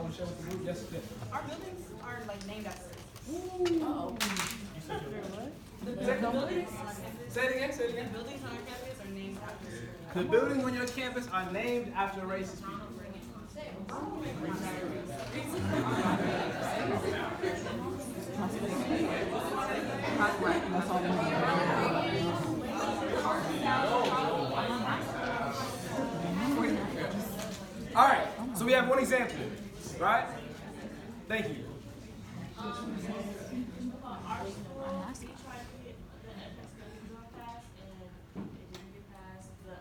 want to share with the group? Yes, yes. Our buildings are like named after us. Ooh. The buildings, Say it again, say it the again. buildings on our campus are named after us. The buildings on your campus are named after racist people. That's all we need. All right, so we have one example, right? Thank you. The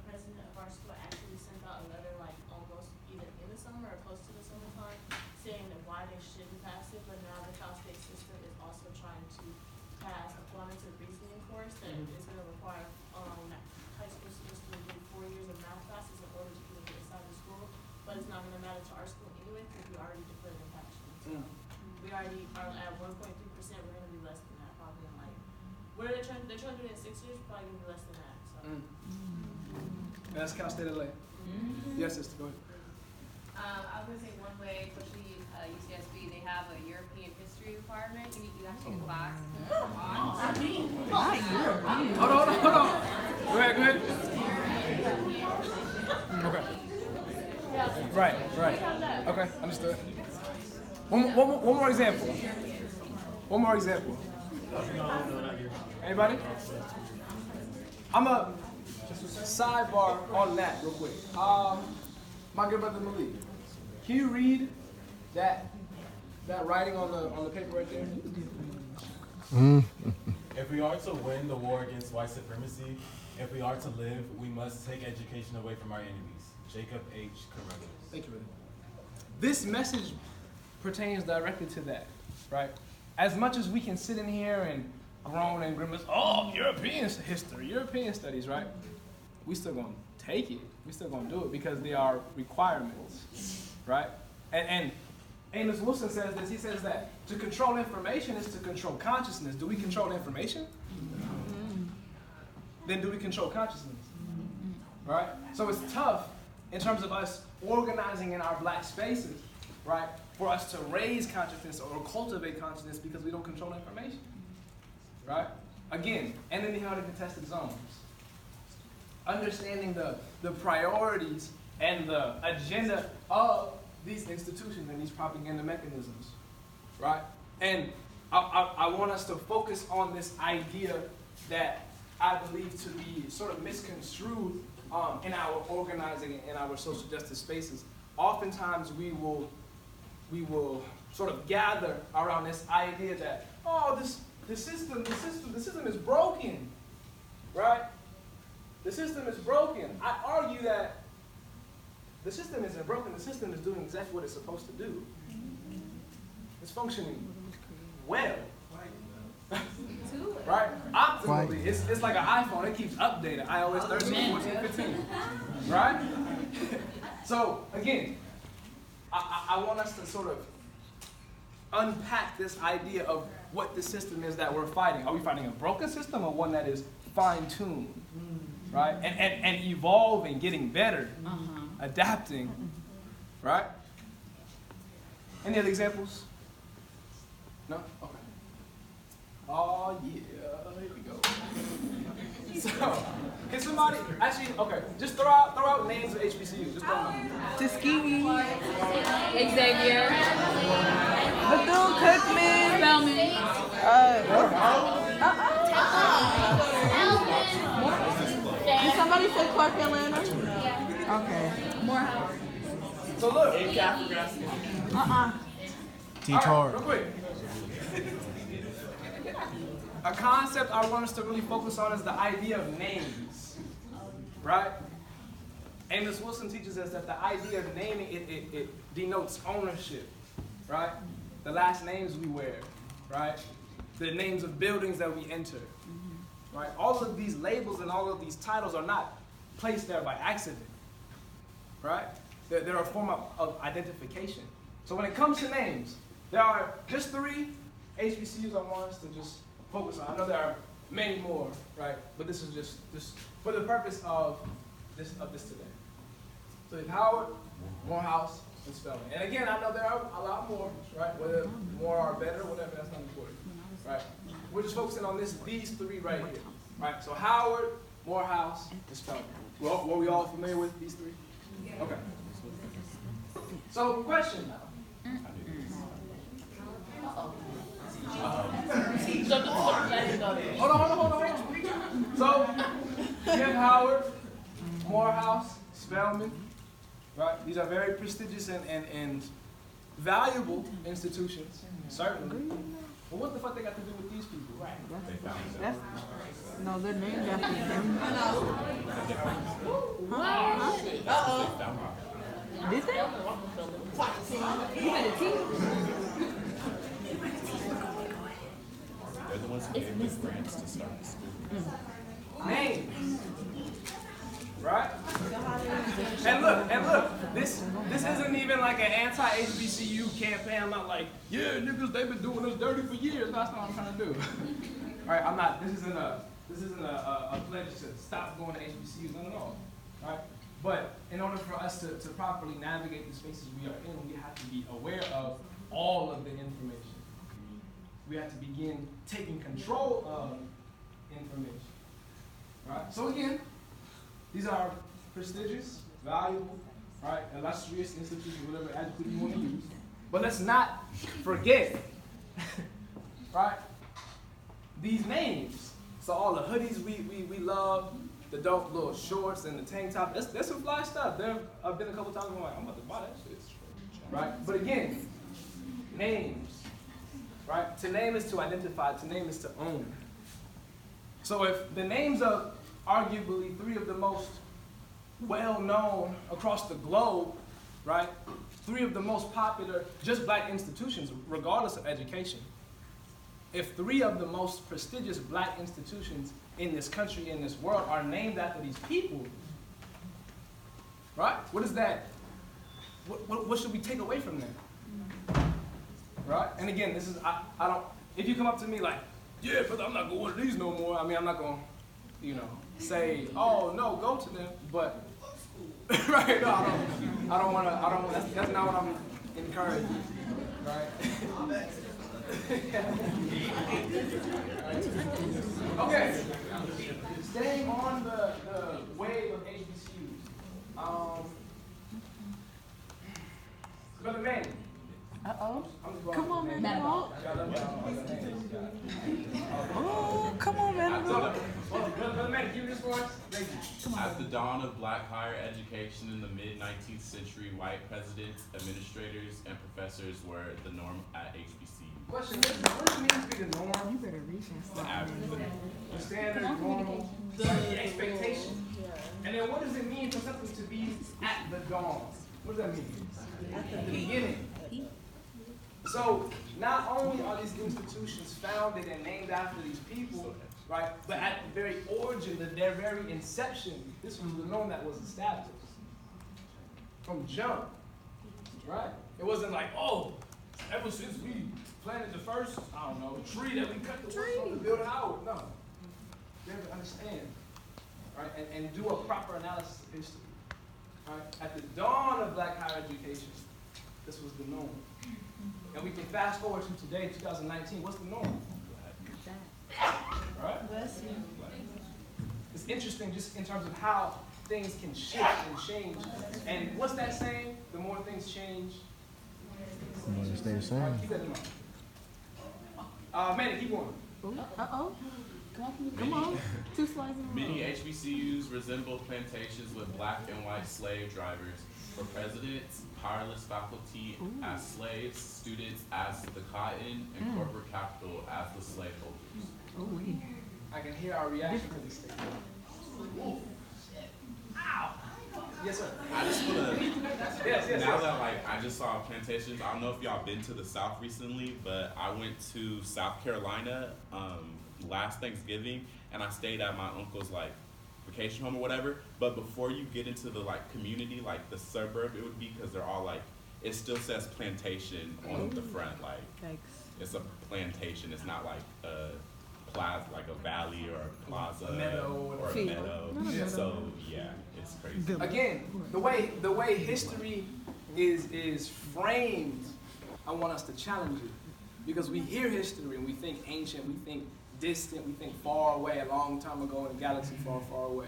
president of our school actually sent out a letter like almost either in the summer or close to the summertime saying that why they shouldn't pass it, but now the Cal State system is also trying to pass a quantitative reasoning course that is going to require high school students to do 4 years of math classes in order to even get inside the school, but it's not going to matter to our school anyway because we already declared it passion. We already are at 1.3%, we're going to be less than that probably in like, they're trying to do it in 6 years, probably going to be less than that. So. That's Cal State LA. Yes, sister, go ahead. I was going to say one way, especially UCSB, they have a European history requirement. You have to take a class. Hold on. Go ahead. Okay. Right. Okay, understood. One more example. Anybody? I'm a sidebar on that real quick. My good brother Malik, can you read that writing on the paper right there? If we are to win the war against white supremacy, if we are to live, we must take education away from our enemies. Jacob H. Carruthers. Thank you, brother. This message pertains directly to that, right? As much as we can sit in here and groan and grimace, oh, European history, European studies, right? We still gonna take it. We still gonna do it because they are requirements, right? And Amos Wilson says this. He says that to control information is to control consciousness. Do we control information? Then do we control consciousness? Right? So it's tough in terms of us organizing in our black spaces, right? For us to raise consciousness or cultivate consciousness because we don't control information, right? Again, enemy held and contested zones. Understanding the priorities and the agenda of these institutions and these propaganda mechanisms, right? And I want us to focus on this idea that I believe to be sort of misconstrued in our organizing in our social justice spaces. Oftentimes we will sort of gather around this idea that, oh, the system is broken, right? The system is broken. I argue that the system isn't broken. The system is doing exactly what it's supposed to do. It's functioning well. Right? Optimally. It's like an iPhone. It keeps updated. iOS 13, 14, 15. Right? So, again, I want us to sort of unpack this idea of what the system is that we're fighting. Are we fighting a broken system or one that is fine-tuned? Right? And evolving, getting better, adapting, right? Any other examples? No? Okay. Oh yeah, here we go. So, can somebody, actually, okay, just throw out names of HBCUs, just throw them out. Tuskegee, Xavier. Bethune-Cookman, Did somebody say Clark Atlanta? Okay. Morehouse. So look. Teach All right, real quick. A concept I want us to really focus on is the idea of names, right? Amos Wilson teaches us that the idea of naming, it denotes ownership, right? The last names we wear, right? The names of buildings that we enter, right? All of these labels and all of these titles are not placed there by accident, right? They're a form of identification. So when it comes to names, there are just 3 HBCUs I want us to just focus on. I know there are many more, right? But this is just for the purpose of this today. So if Howard, Morehouse, in spelling. And again, I know there are a lot more, right? Whether more are better, whatever, that's not important, right? We're just focusing on these three right here, right? So Howard, Morehouse, and Spelman. Were we all familiar with these three? Okay. So, question. Hold on. So, you have Howard, Morehouse, Spelman, right? These are very prestigious and valuable institutions, certainly. But what the fuck they got to do with these people? Right. That's, no, they're named after them. Did they? They're the ones who gave the grants to start the school. Names. Right? And look, this isn't even like an anti-HBCU campaign. I'm not like, yeah, niggas, they've been doing us dirty for years. That's not what I'm trying to do. All right, I'm not. This isn't a pledge to stop going to HBCUs. Not at all. All right. But in order for us to properly navigate the spaces we are in, we have to be aware of all of the information. We have to begin taking control of information. All right. So again, these are prestigious, valuable, right, illustrious institutions, whatever adjective you want to use. But let's not forget, right, these names. So all the hoodies we love, the dope little shorts and the tank top, that's some fly stuff. I've been a couple times where I'm like, I'm about to buy that shit. Right? But again, names. Right? To name is to identify, to name is to own. So if the names of arguably three of the most well-known across the globe, right? Three of the most popular, just black institutions, regardless of education. If three of the most prestigious black institutions in this country, in this world, are named after these people, right? What is that? What should we take away from that? Right? And again, this is, I don't, if you come up to me like, yeah, but I'm not going to these no more, I mean, I'm not going to, say, oh, no, go to them, but, right, no, I don't want to, that's not what I'm encouraging, right? Okay, staying on the wave of HBCUs, Brother Manny. Uh-oh. Come on, man. Oh, come on, man. Brother Manny, can you this for us? Thank you. At the dawn of black higher education in the mid-19th century, white presidents, administrators, and professors were the norm at HBCU. Question, what does it mean to be the norm? You better reach and The average. The standard, normal, the expectation. And then what does it mean for something to be at the dawn? What does that mean? At the beginning. So not only are these institutions founded and named after these people, right, but at the very origin, their very inception, this was the norm that was established from jump, right? It wasn't like, oh, ever since we planted the first, I don't know, tree that we cut the wood from to build a house. No, you have to understand, right, and do a proper analysis of history. Right? At the dawn of black higher education, this was the norm. And we can fast forward to today, 2019, what's the norm? Right? It's interesting just in terms of how things can shift and change. And what's that saying? The more things change, The more they stay the same. keep that in mind. Manny, keep going. Uh-oh. Come on. 2 slides in a row. Many HBCUs resemble plantations with black and white slave drivers. For presidents, powerless faculty as slaves, students as the cotton, and corporate capital as the slaveholders. Oh, wait. I can hear our reaction to this statement. Ow! Yes, sir. I just wanna, Yes. now that I just saw plantations, I don't know if y'all been to the South recently, but I went to South Carolina last Thanksgiving, and I stayed at my uncle's vacation home or whatever. But before you get into the community, the suburb, it would be, because they're all it still says plantation on the front, it's a plantation. It's not a plaza, like a valley or a plaza A meadow or a meadow. So yeah, it's crazy. Again, the way history is framed, I want us to challenge it. Because we hear history and we think ancient, we think distant, we think far away, a long time ago in a galaxy far, far away.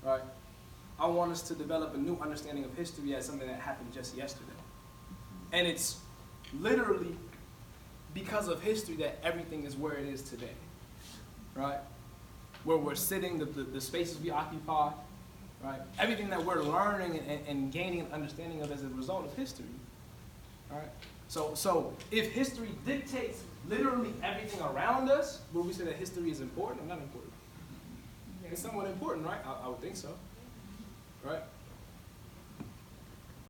Right? I want us to develop a new understanding of history as something that happened just yesterday. And it's literally because of history that everything is where it is today. Right? Where we're sitting, the spaces we occupy, right? Everything that we're learning and gaining an understanding of as a result of history. All right? So if history dictates literally everything around us, would we say that history is important or not important? It's somewhat important, right? I would think so. Right?